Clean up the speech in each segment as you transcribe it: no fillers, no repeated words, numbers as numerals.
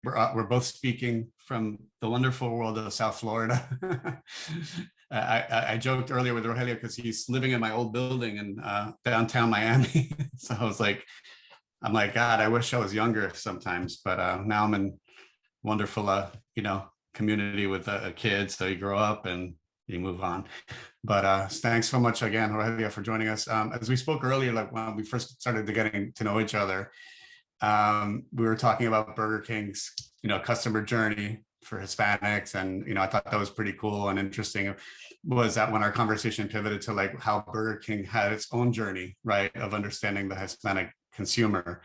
we're both speaking from the wonderful world of South Florida. I joked earlier with Rogelio because he's living in my old building in downtown Miami. So I'm like, God, I wish I was younger sometimes, but now I'm in wonderful, community with a kid. So you grow up and you move on. But thanks so much again, Rogelio, for joining us. As we spoke earlier, like when we first started getting to know each other, we were talking about Burger King's, customer journey for Hispanics. And, I thought that was pretty cool and interesting was that when our conversation pivoted to like how Burger King had its own journey, right, of understanding the Hispanic consumer.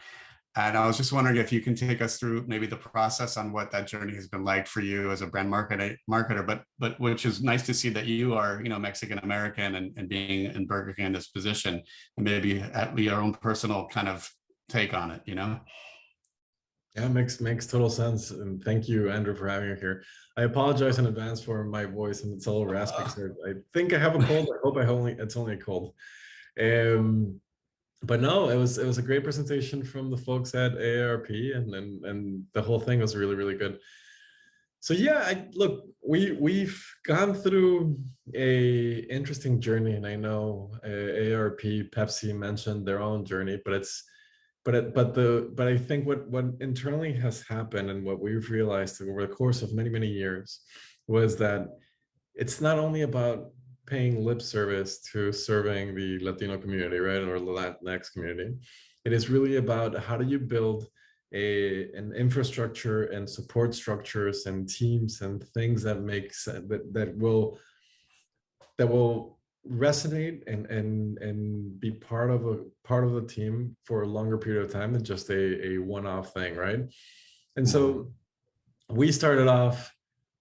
And I was just wondering if you can take us through maybe the process on what that journey has been like for you as a brand marketer, but which is nice to see that you are, Mexican American and being in Burger King in this position, and maybe at your own personal kind of take on it, Yeah, makes total sense. And thank you, Andrew, for having me here. I apologize in advance for my voice and it's a little raspy. I think I have a cold. I hope it's only a cold. But no, it was a great presentation from the folks at AARP, and the whole thing was really, really good. So yeah, look, we've gone through a interesting journey, and I know AARP, Pepsi mentioned their own journey, but I think what internally has happened and what we've realized over the course of many years was that it's not only about paying lip service to serving the Latino community, right, or the Latinx community. It is really about how do you build an infrastructure and support structures and teams and things that that will resonate and be part of the team for a longer period of time than just a one-off thing, right? And so we started off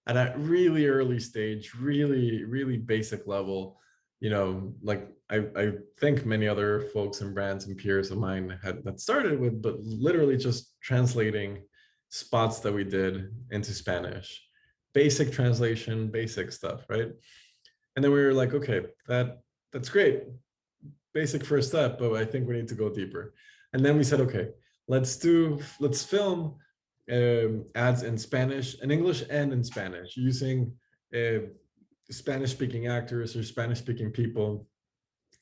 at a really early stage, really basic level, like I think many other folks and brands and peers of mine had started with, but literally just translating spots that we did into Spanish, basic translation, basic stuff, right? And then we were like, okay, that's great, basic first step, but I think we need to go deeper. And then we said, okay, let's film ads in Spanish, in English and in Spanish, using Spanish-speaking actors or Spanish-speaking people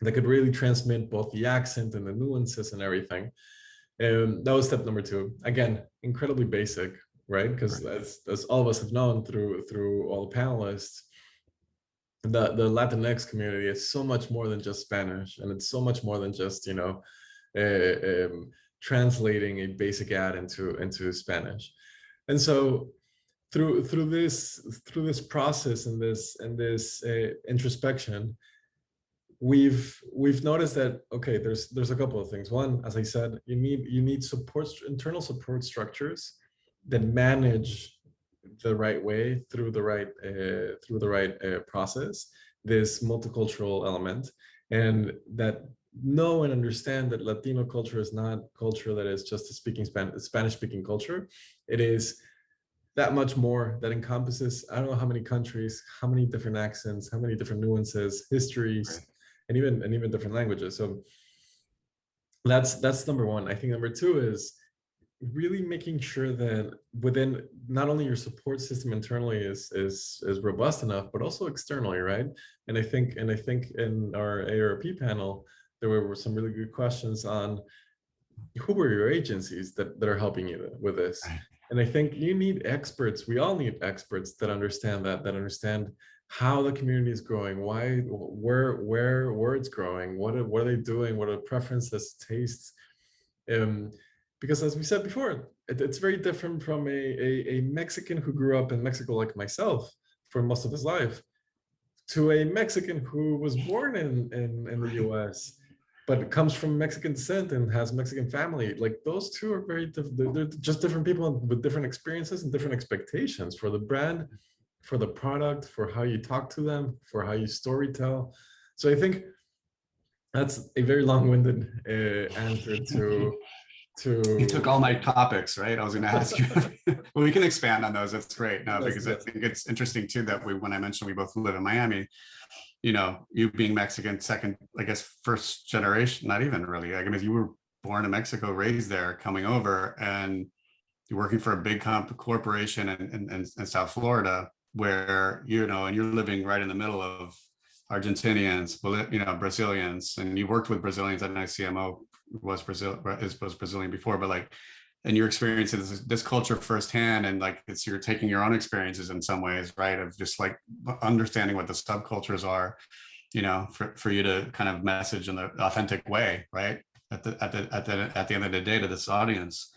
that could really transmit both the accent and the nuances and everything. That was step number 2. Again, incredibly basic, right? Because as all of us have known through all the panelists, the Latinx community is so much more than just Spanish, and it's so much more than just translating a basic ad into Spanish. And so through this process and this introspection, we've noticed that, okay, there's a couple of things. One, as I said, you need internal support structures that manage the right way through the right process, this multicultural element, and that know and understand that Latino culture is not culture that is just a Spanish-speaking culture. It is that much more, that encompasses, I don't know how many countries, how many different accents, how many different nuances, histories, and even different languages. So that's number 1. I think number 2 is really making sure that within not only your support system internally is robust enough, but also externally, right? And I think in our AARP panel, there were some really good questions on who were your agencies that are helping you with this. And I think you need experts. We all need experts that understand that understand how the community is growing, why, where it's growing, what are they doing, what are preferences, tastes. Because as we said before, it's very different from a Mexican who grew up in Mexico like myself for most of his life to a Mexican who was born in the US, but comes from Mexican descent and has Mexican family. Like those two are very different. They're just different people with different experiences and different expectations for the brand, for the product, for how you talk to them, for how you storytell. So I think that's a very long-winded answer to you took all my topics, right? I was going to ask you. Well, we can expand on those. That's great. No, because I think it's interesting too that when I mentioned we both live in Miami, you being Mexican, second, I guess, first generation, not even really. I mean, you were born in Mexico, raised there, coming over, and you're working for a big corporation in South Florida, where, you know, and you're living right in the middle of Argentinians, you know, Brazilians, and you worked with Brazilians. I know CMO was Brazilian before, but like, and you're experiencing this culture firsthand, and like it's, you're taking your own experiences in some ways, right, of just like understanding what the subcultures are, you know, for you to kind of message in the authentic way, right, at the end of the day to this audience.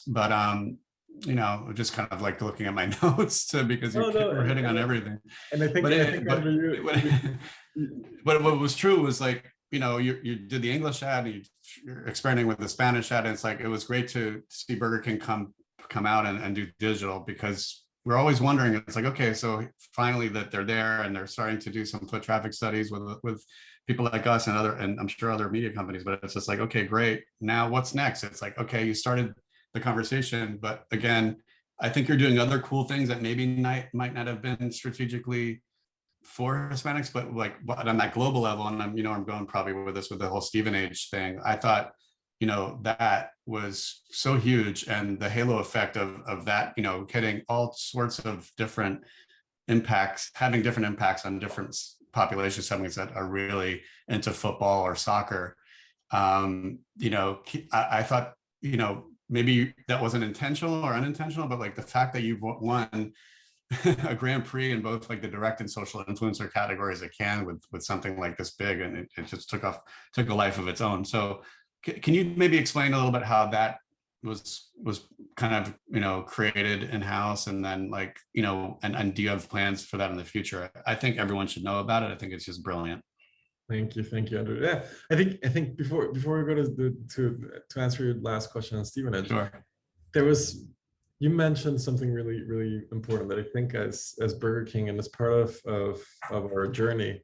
But you know, just kind of like looking at my notes too, because No, no, we're hitting on everything. and I think, But and I think but Andrew, but what was true was like, you know, you did the English ad, and you're experimenting with the Spanish ad, and it's like, it was great to see Burger King come out and do digital, because we're always wondering, it's like, okay, so finally that they're there and they're starting to do some foot traffic studies with people like us and I'm sure other media companies, but it's just like, okay, great, now what's next? It's like, okay, you started the conversation, but again, I think you're doing other cool things that maybe might not have been strategically for Hispanics, but like, but on that global level, and I'm, you know, I'm going probably with this, with the whole Stephen Age thing, I thought, you know, that was so huge, and the halo effect of that, you know, getting all sorts of different impacts, having different impacts on different population segments that are really into football or soccer. You know, I thought, you know, maybe that wasn't intentional or unintentional, but like the fact that you've won a Grand Prix in both like the direct and social influencer categories at Cannes with something like this big, and it just took a life of its own. So can you maybe explain a little bit how that was kind of, you know, created in-house, and then like, you know, and do you have plans for that in the future? I think everyone should know about it. I think it's just brilliant. thank you, Andrew. Yeah, I think before we go to answer your last question on Stevenage, Sure. there was, you mentioned something really important that I think as Burger King and as part of our journey,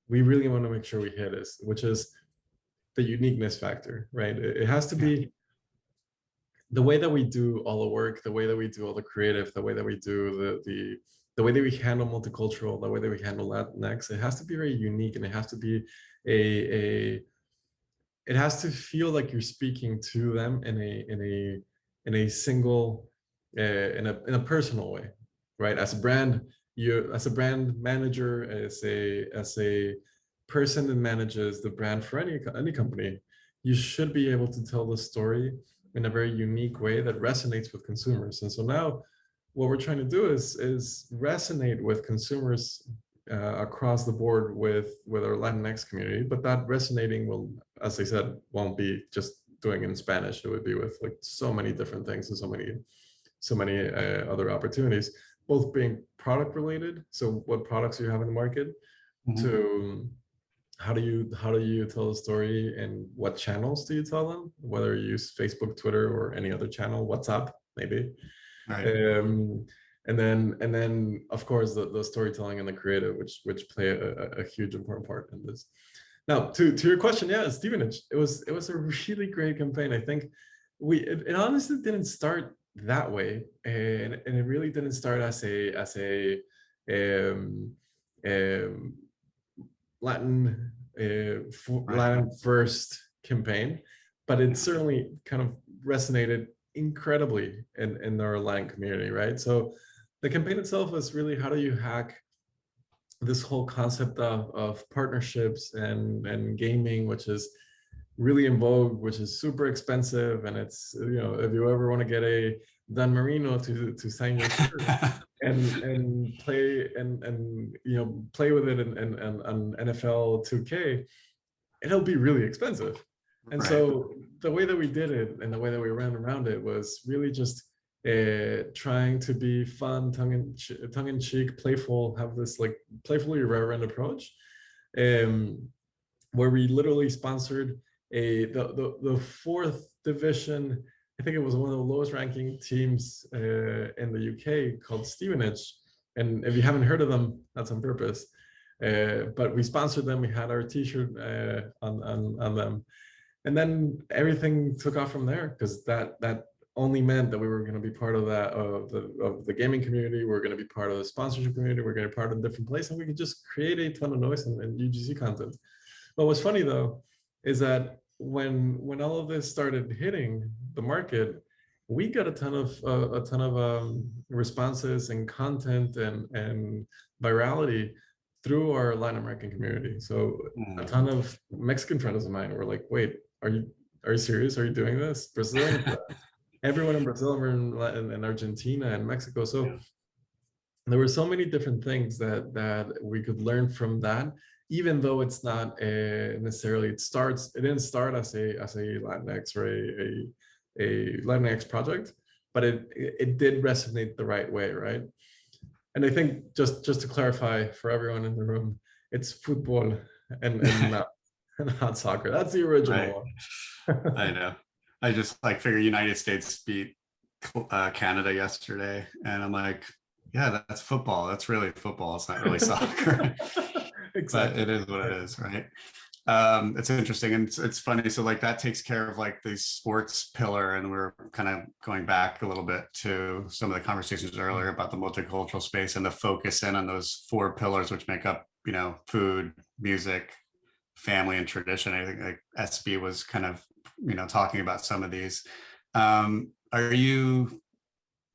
we really want to make sure we hit is, which is the uniqueness factor, right? It has to be the way that we do all the work, the way that we do all the creative, the way that we do the way that we handle multicultural, the way that we handle Latinx. It has to be very unique, and it has to be a it has to feel like you're speaking to them in a single in a personal way, right? As a brand, you as a brand manager, as a person that manages the brand for any company, you should be able to tell the story in a very unique way that resonates with consumers. And so now what we're trying to do is resonate with consumers across the board with our Latinx community, but that resonating will, as I said, won't be just doing in Spanish. It would be with like so many different things and so many other opportunities, both being product related. So what products do you have in the market? Mm-hmm. To how do you tell a story, and what channels do you tell them? Whether you use Facebook, Twitter, or any other channel, WhatsApp, maybe. Right. And then of course the storytelling and the creative, which play a huge important part in this. Now to your question, yeah, Stevenage, it was a really great campaign. I think it honestly didn't start that way, and it really didn't start as a Latin Latin first campaign, but it certainly kind of resonated incredibly in our Latin community, right? So the campaign itself was really, how do you hack this whole concept of partnerships and gaming, which is really in vogue, which is super expensive, and it's, you know, if you ever want to get a Dan Marino to sign your shirt and play and you know, play with it and NFL 2K, it'll be really expensive. And right. So the way that we did it and the way that we ran around it was really just trying to be fun, tongue-in-cheek, playful, have this like playfully irreverent approach, where we literally sponsored the fourth division. I think it was one of the lowest ranking teams in the UK, called Stevenage. And if you haven't heard of them, that's on purpose. But we sponsored them. We had our T-shirt on them, and then everything took off from there, because that only meant that we were going to be part of that of the gaming community. We're going to be part of the sponsorship community. We're going to be part of a different place, and we could just create a ton of noise and UGC content. But what's funny though is that when all of this started hitting the market, we got a ton of responses and content and virality through our Latin American community. So a ton of Mexican friends of mine were like, "Wait, are you serious? Are you doing this?" Brazil, everyone in Brazil, and Argentina and Mexico. So there were so many different things that we could learn from that, even though it's not necessarily it didn't start as a Latinx or a Latinx project, but it did resonate the right way, right? And I think just to clarify for everyone in the room, it's football and not soccer. That's the original one. I know. I just like figure United States beat Canada yesterday, and I'm like, yeah, that's football. That's really football. It's not really soccer. But Exactly. it is what it is, right? It's interesting, and it's funny. So like that takes care of like the sports pillar, and we're kind of going back a little bit to some of the conversations earlier about the multicultural space and the focus in on those four pillars, which make up, food, music, family, and tradition. I think like SB was kind of, talking about some of these. Are you,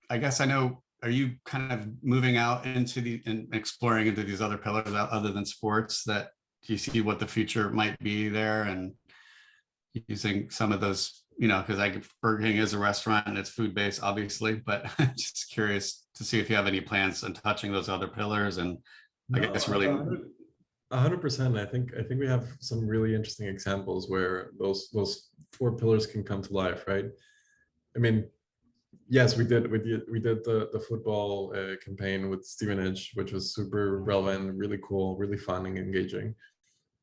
I guess I know, are you kind of moving out into and exploring into these other pillars other than sports, that do you see what the future might be there, and using some of those, because Burger King is a restaurant and it's food based, obviously, but I'm just curious to see if you have any plans on touching those other pillars, and I No, guess really. 100%. I think we have some really interesting examples where those four pillars can come to life, right? I mean, yes, we did the football campaign with Stevenage, which was super relevant, really cool, really fun and engaging.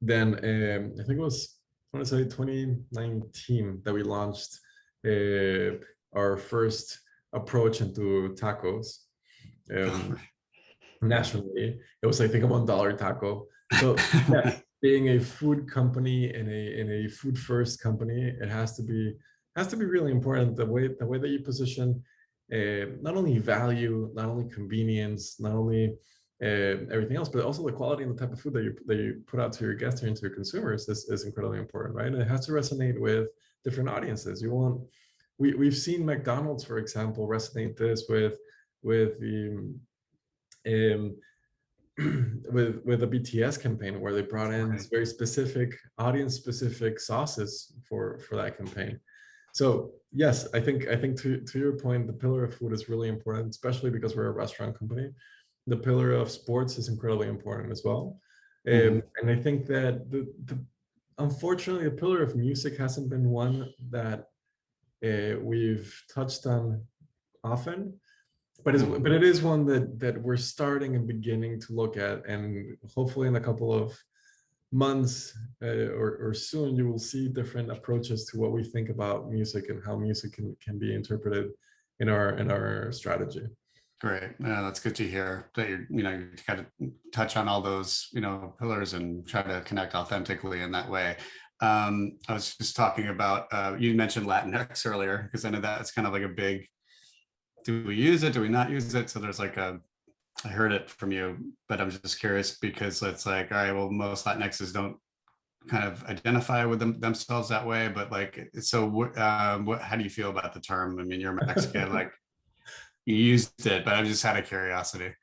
Then I think it was, I want to say 2019, that we launched our first approach into tacos. Um, Nationally. It was, I think, a $1 taco. So yes, being a food company and a food first company, it has to be really important, the way that you position not only value, not only convenience, not only everything else, but also the quality and the type of food that you put out to your guests and to your consumers is incredibly important, right? And it has to resonate with different audiences. We've seen McDonald's, for example, resonate this with the um, with a BTS campaign, where they brought in Right. very specific audience specific sauces for that campaign. So yes, I think to your point, the pillar of food is really important, especially because we're a restaurant company. The pillar of sports is incredibly important as well. Mhm. And I think that the unfortunately, the pillar of music hasn't been one that we've touched on often, but it is one that we're starting and beginning to look at, and hopefully in a couple of months or soon, you will see different approaches to what we think about music and how music can be interpreted in our strategy. Great. Yeah, that's good to hear that you kind of touch on all those, pillars and try to connect authentically in that way. I was just talking about, you mentioned Latinx earlier, because I know that's kind of like a big, do we use it? Do we not use it? So there's like I heard it from you, but I'm just curious because it's like, all right, well, most Latinxes don't kind of identify with themselves that way, but like, so how do you feel about the term? I mean, you're Mexican, like you used it, but I'm just out of curiosity.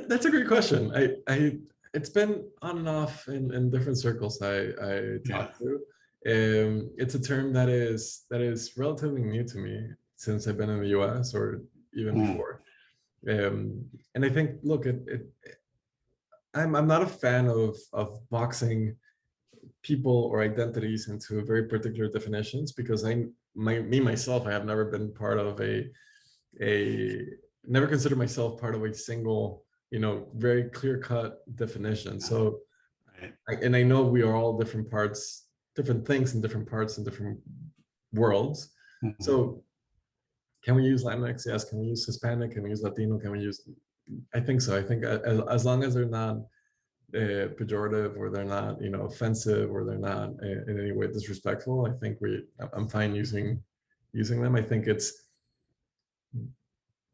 That's a great question. I It's been on and off in different circles I Yeah. talk to. It's a term that is relatively new to me since I've been in the US, or even Mm. before. And I think, look, I'm not a fan of boxing people or identities into very particular definitions, because me myself, I have never been part of a never considered myself part of a single, very clear cut definition. So Right. and I know we are all different parts, different things in different parts in different worlds. Mhm. So can we use Latinx? Yes. Can we use Hispanic? Can we use Latino? Can we use? I think so. I think as long as they're not pejorative, or they're not, offensive, or they're not in any way disrespectful, I think I'm fine using them. I think it's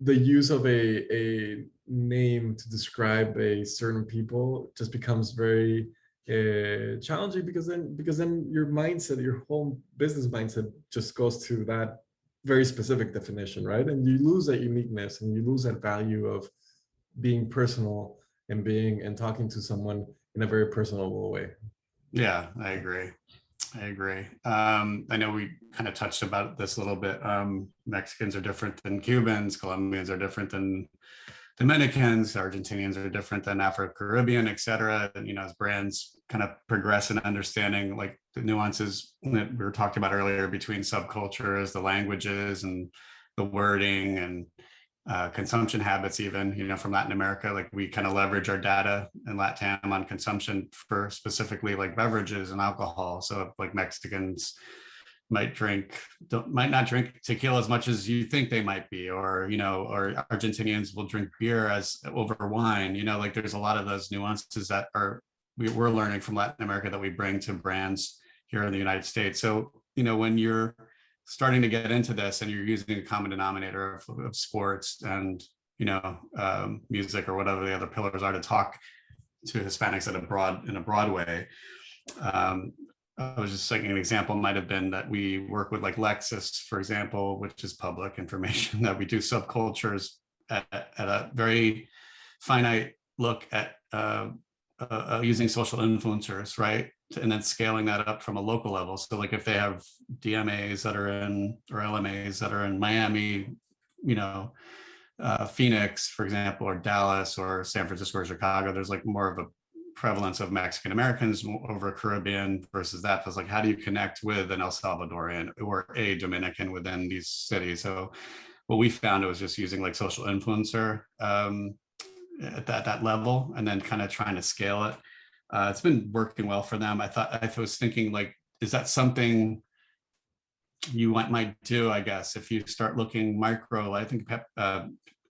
the use of a name to describe a certain people just becomes very challenging, because then your mindset, your whole business mindset, just goes to that very specific definition, right? And you lose that uniqueness and you lose that value of being personal and talking to someone in a very personable way. Yeah, I agree. I know we kind of touched about this a little bit. Mexicans are different than Cubans, Colombians are different than Dominicans, Argentinians are different than Afro-Caribbean, et cetera. And, as brands kind of progress in understanding like the nuances that we were talking about earlier between subcultures, the languages and the wording and consumption habits, even, from Latin America, like we kind of leverage our data in LATAM on consumption for specifically like beverages and alcohol. So like Mexicans might not drink tequila as much as you think they might be, or or Argentinians will drink beer as over wine. Like there's a lot of those nuances that we're learning from Latin America that we bring to brands here in the United States. So when you're starting to get into this and you're using a common denominator of sports and music or whatever the other pillars are to talk to Hispanics in a broad way. I was just thinking an example might have been that we work with like Lexus, for example, which is public information, that we do subcultures at a very finite look at using social influencers, right? And then scaling that up from a local level. So like if they have DMAs that are or LMAs that are in Miami, Phoenix, for example, or Dallas or San Francisco or Chicago, there's like more of a prevalence of Mexican Americans over Caribbean versus that. So it's like, how do you connect with an El Salvadorian or a Dominican within these cities? So what we found, it was just using like social influencer at that level, and then kind of trying to scale it. It's been working well for them. I was thinking like, is that something you might do, I guess, if you start looking micro? I think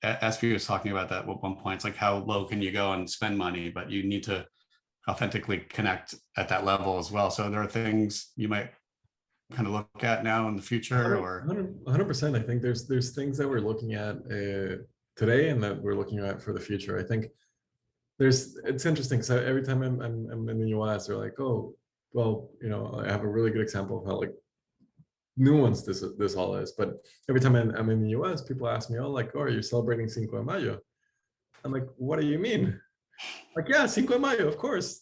SP was talking about that at one point. It's like, how low can you go and spend money, but you need to authentically connect at that level as well. So there are things you might kind of look at now in the future, or 100%. I think there's things that we're looking at today and that we're looking at for the future. I think it's interesting. So every time I'm in the US, they're like, oh, well, I have a really good example of how like nuanced this all is. But every time I'm in the US, people ask me, oh, like, oh, are you celebrating Cinco de Mayo? I'm like, what do you mean? Like, yeah, Cinco de Mayo, of course.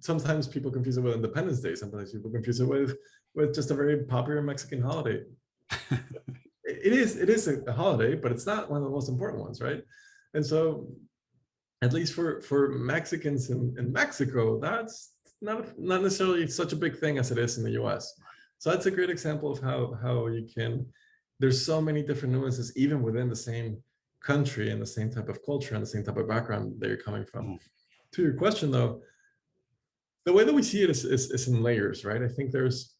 Sometimes people confuse it with Independence Day. Sometimes people confuse it with just a very popular Mexican holiday. It is a holiday, but it's not one of the most important ones, right? And so, at least for Mexicans in Mexico, that's not necessarily such a big thing as it is in the US. So that's a great example of how you can. There's so many different nuances, even within the same country and the same type of culture and the same type of background that you're coming from. Mm-hmm. To your question, though, the way that we see it is in layers, right? I think it's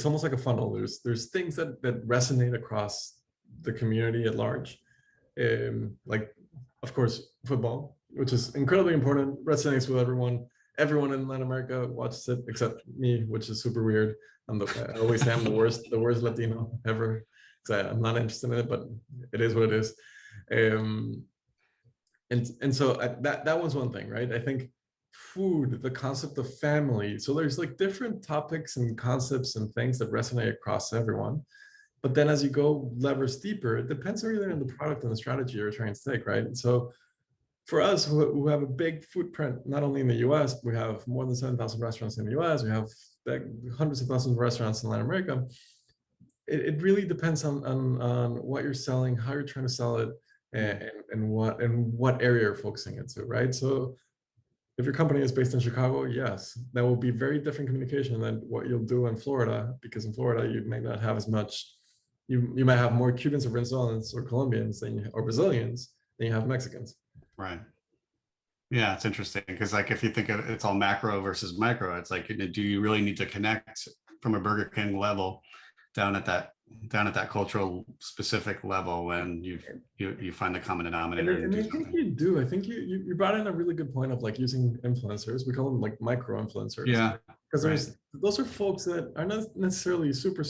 almost like a funnel. There's things that resonate across the community at large, like, of course, football, which is incredibly important, resonates with everyone. Everyone in Latin America watches it except me, which is super weird. I always say I'm the worst Latino ever. I'm not interested in it, but it is what it is. And so that was one thing, right? I think food, the concept of family. So there's like different topics and concepts and things that resonate across everyone. But then as you go levels deeper, it depends really on the product and the strategy you're trying to take, right? And so for us who have a big footprint, not only in the US, we have more than 7,000 restaurants in the US, we have hundreds of thousands of restaurants in Latin America. It really depends on what you're selling, how you're trying to sell it, and what area you're focusing into, right? So if your company is based in Chicago, yes, that will be very different communication than what you'll do in Florida, because in Florida you may not have as much. You might have more Cubans or Venezuelans or Colombians or Brazilians than you have Mexicans. Right. Yeah, it's interesting because like if you think of it's all macro versus micro, it's like, do you really need to connect from a Burger King level down at that cultural specific level when you find the common denominator? And I think you do. I think you brought in a really good point of like using influencers. We call them like micro influencers. Yeah. Because those are folks that are not necessarily super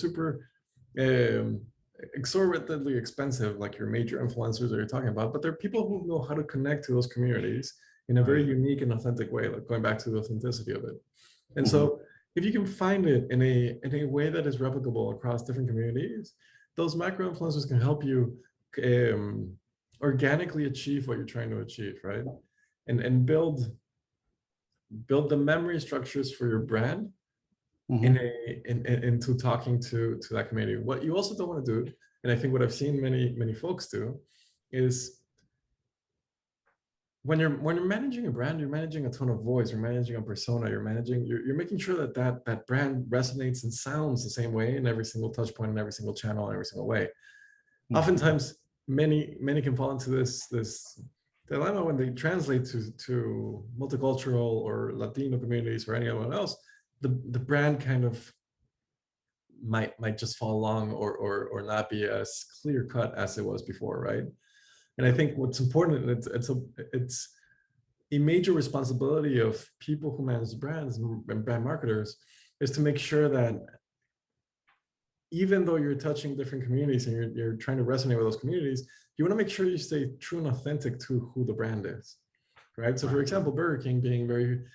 exorbitantly expensive like your major influencers that you're talking about, but they're people who know how to connect to those communities in a very unique and authentic way, like going back to the authenticity of it. And so if you can find it in a way that is replicable across different communities, those micro influencers can help you organically achieve what you're trying to achieve, right? And build the memory structures for your brand into talking to that community. What you also don't want to do, and I think what I've seen many folks do, is when you're managing a brand, you're managing a tone of voice, you're managing a persona, you're making sure that brand resonates and sounds the same way in every single touch point, in every single channel, in every single way. Oftentimes, many can fall into this dilemma when they translate to multicultural or Latino communities or anyone else. The brand kind of might just fall along or not be as clear cut as it was before, right? And I think what's important, it's a major responsibility of people who manage brands and brand marketers, is to make sure that even though you're touching different communities and you're trying to resonate with those communities, you want to make sure you stay true and authentic to who the brand is, right? So for example, Burger King being very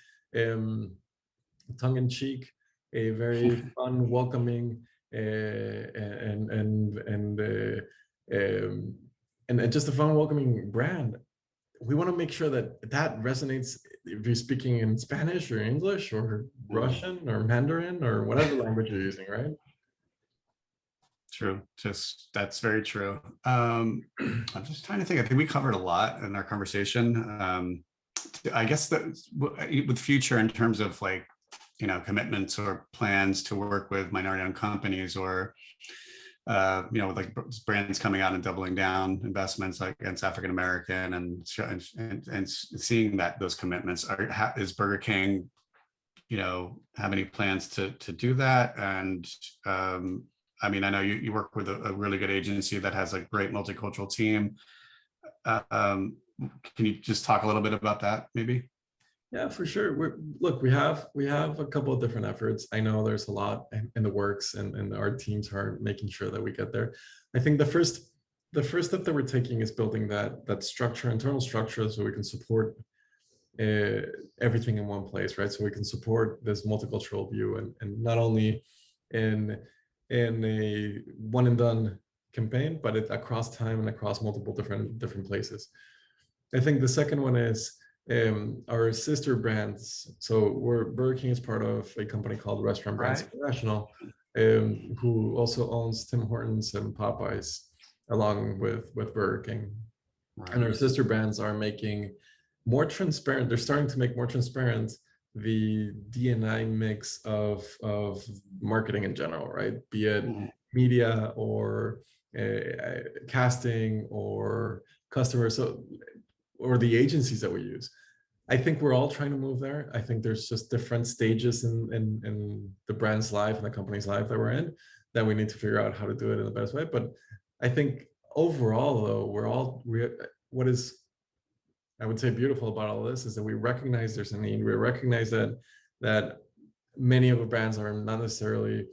tongue-in-cheek, a very fun, welcoming, and just a fun, welcoming brand. We want to make sure that resonates if you're speaking in Spanish or English or Russian or Mandarin or whatever language you're using, right? True. That's very true. I'm just trying to think. I think we covered a lot in our conversation. I guess that with future, in terms of like, commitments or plans to work with minority-owned companies, or with like brands coming out and doubling down investments like against African American and seeing that those commitments is Burger King, have any plans to do that? And I mean, I know you work with a really good agency that has a great multicultural team. Can you just talk a little bit about that, maybe? Yeah, for sure. Look, we have a couple of different efforts. I know there's a lot in the works, and our teams are making sure that we get there. I think the first step that we're taking is building that structure, internal structure, so we can support everything in one place, right? So we can support this multicultural view, and not only in a one and done campaign, but across time and across multiple different places. I think the second one is our sister brands. So Burger King is part of a company called Restaurant Brands International, who also owns Tim Hortons and Popeyes, along with Burger King. Right. And our sister brands are making more transparent. They're starting to make more transparent the D&I mix of marketing in general, right? Be it media or casting or customers, or the agencies that we use. I think we're all trying to move there. I think there's just different stages in the brand's life and the company's life that we're in, that we need to figure out how to do it in the best way. But I think overall, though, what is, I would say, beautiful about all this is that we recognize there's a need. We recognize that many of the brands are not necessarily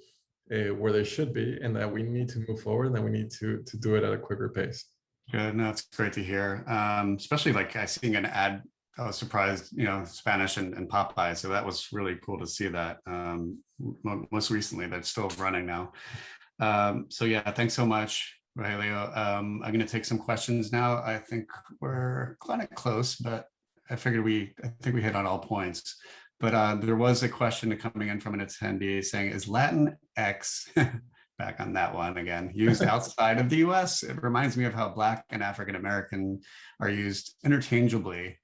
where they should be, and that we need to move forward, and that we need to do it at a quicker pace. Good. No, it's great to hear. Especially like I seeing an ad, I was surprised, Spanish and Popeye. So that was really cool to see that. Most recently, that's still running now. So yeah, thanks so much, Rogelio. I'm going to take some questions now. I think we're kind of close, but I think we hit on all points. But there was a question coming in from an attendee saying, is Latinx, back on that one again, used outside of the US? It reminds me of how Black and African American are used interchangeably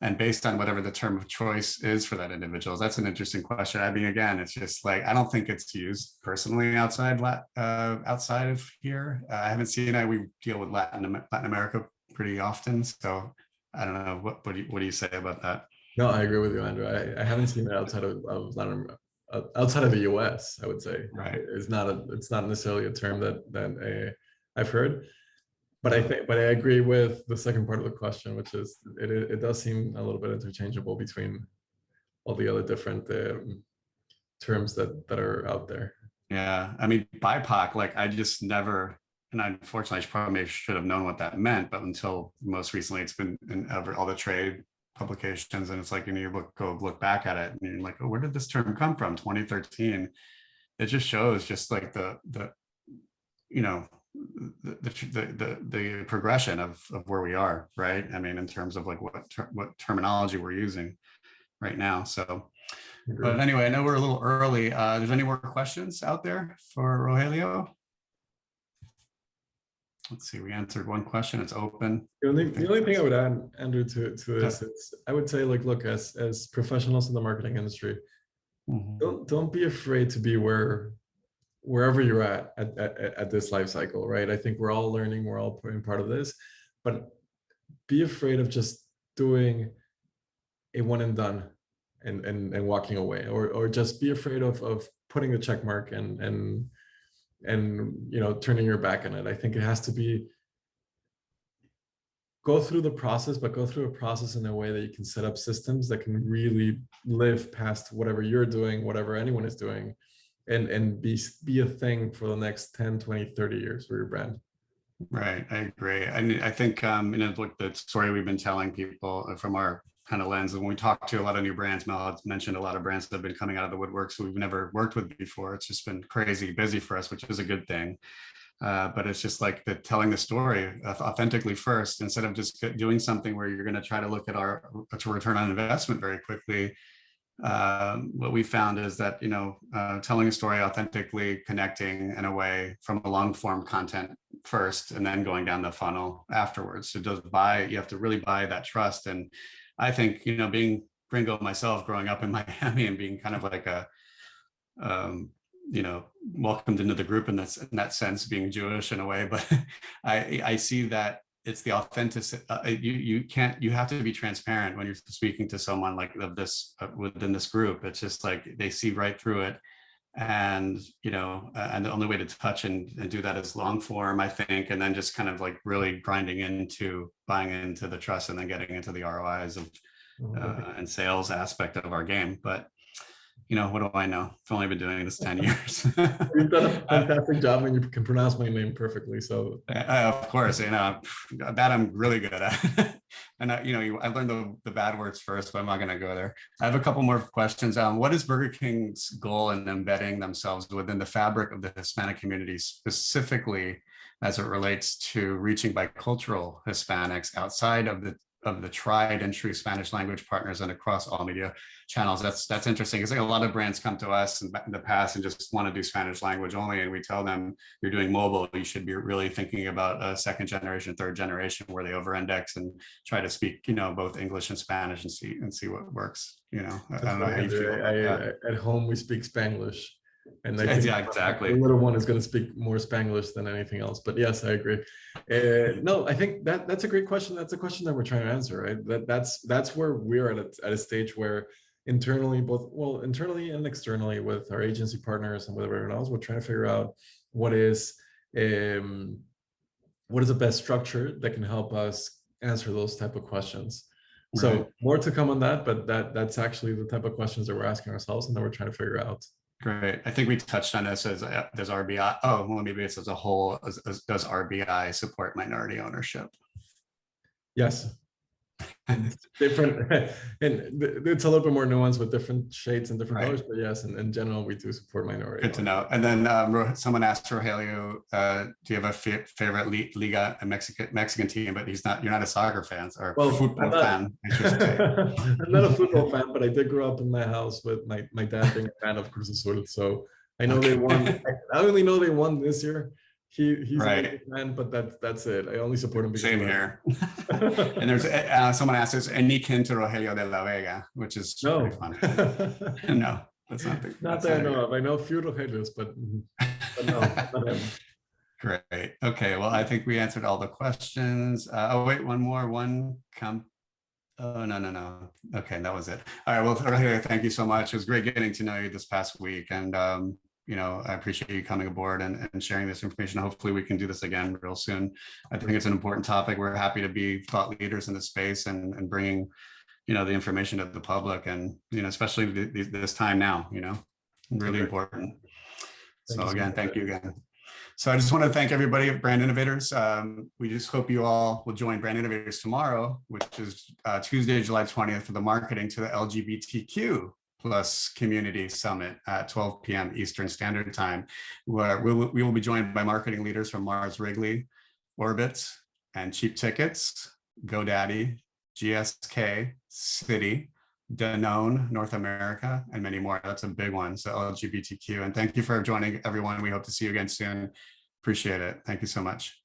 and based on whatever the term of choice is for that individual. That's an interesting question. I mean, again, it's just like, I don't think it's used personally outside of here. I haven't seen it. We deal with Latin America pretty often. So I don't know, what do you say about that? No, I agree with you, Andrew. I haven't seen it outside of Latin America. Outside of the U.S., I would say, right? It's not necessarily a term that I've heard, but I agree with the second part of the question, which is it does seem a little bit interchangeable between all the other different terms that are out there. Yeah, I mean, BIPOC, like I just never, and unfortunately, I probably should have known what that meant, but until most recently, it's been in all the trade publications, and it's like, you go look back at it and you're like, oh, where did this term come from? 2013. It just shows just like the you know, the progression of where we are, right? I mean, in terms of like what terminology we're using right now. So, but anyway, I know we're a little early. There's any more questions out there for Rogelio? Let's see, we answered one question, it's open. The only thing I would add, Andrew, to this is I would say, like, look, as professionals in the marketing industry, don't be afraid to be wherever you're at this life cycle, right? I think we're all learning, we're all putting part of this, but be afraid of just doing a one and done and walking away, or just be afraid of putting the check mark and you know, turning your back on it. I think it has to be, go through the process, but go through a process in a way that you can set up systems that can really live past whatever you're doing, whatever anyone is doing, and be a thing for the next 10, 20, 30 years for your brand. Right, I agree. And I think, you know, like the story we've been telling people from our kind of lens, and when we talk to a lot of new brands, Mel has mentioned a lot of brands that have been coming out of the woodwork, so we've never worked with before. It's just been crazy busy for us, which is a good thing. But it's just like telling the story authentically first, instead of just doing something where you're going to try to look at our return on investment very quickly. What we found is that, you know, telling a story authentically, connecting in a way from a long form content first, and then going down the funnel afterwards. So you have to really buy that trust. And I think, you know, being gringo myself, growing up in Miami and being kind of like a, you know, welcomed into the group in that sense, being Jewish in a way, but I see that it's the authentic, you have to be transparent when you're speaking to someone like of this within this group. It's just like they see right through it. And, you know, and the only way to touch and do that is long form, I think, and then just kind of like really grinding into buying into the trust and then getting into the ROIs of and sales aspect of our game. But, you know, what do I know? I've only been doing this 10 years. You've done a fantastic job, and you can pronounce my name perfectly. So of course, you know, that I'm really good at. And you know, I learned the bad words first, but I'm not going to go there. I have a couple more questions. What is Burger King's goal in embedding themselves within the fabric of the Hispanic community, specifically as it relates to reaching bicultural Hispanics outside of the tried and true Spanish language partners and across all media channels? That's interesting, because like a lot of brands come to us in the past and just want to do Spanish language only, and we tell them, you're doing mobile, you should be really thinking about a second generation, third generation, where they over-index and try to speak, you know, both English and Spanish and see what works. You know, I don't know how you feel about that. At home we speak Spanglish, and I think exactly. the little one is going to speak more Spanglish than anything else. But yes, I agree. No, I think that's a great question. That's a question that we're trying to answer, right? That's where we're at a stage where internally, internally and externally, with our agency partners and with everyone else, we're trying to figure out what is the best structure that can help us answer those type of questions. Right. So more to come on that, but that's actually the type of questions that we're asking ourselves and that we're trying to figure out. Great. I think we touched on this as does RBI. Oh, well, maybe it's as a whole. Does RBI support minority ownership? Yes. Different, and it's a little bit more nuanced with different shades and different colors, but yes, in general, we do support minority. Good to know. And then someone asked Rogelio, do you have a favorite Liga, a Mexican team? But you're not a soccer fan or football fan, I should say. I'm not a football fan, but I did grow up in my house with my dad being a fan of Cruz Azul. So I know they won. I only know they won this year. He's right. a fan, but that's it. I only support him because same here. And there's someone asked, is any kin to Rogelio de la Vega, which is pretty fun. No, that's not that I know of. I know a few Rogelios, but no, not him. Great. Okay. Well, I think we answered all the questions. Oh wait, one more. Oh no. Okay, that was it. All right. Well, Rogelio, thank you so much. It was great getting to know you this past week, and you know, I appreciate you coming aboard and sharing this information. Hopefully we can do this again real soon. I think it's an important topic. We're happy to be thought leaders in the space and bringing, you know, the information to the public, and, you know, especially this time now, you know, really important. So again, thank you again. So I just want to thank everybody at Brand Innovators. We just hope you all will join Brand Innovators tomorrow, which is Tuesday, July 20th, for the Marketing to the LGBTQ plus Community Summit at 12 p.m. Eastern Standard Time, where we will be joined by marketing leaders from Mars Wrigley, Orbit, and Cheap Tickets, GoDaddy, GSK, Citi, Danone, North America, and many more. That's a big one. So LGBTQ. And thank you for joining, everyone. We hope to see you again soon. Appreciate it. Thank you so much.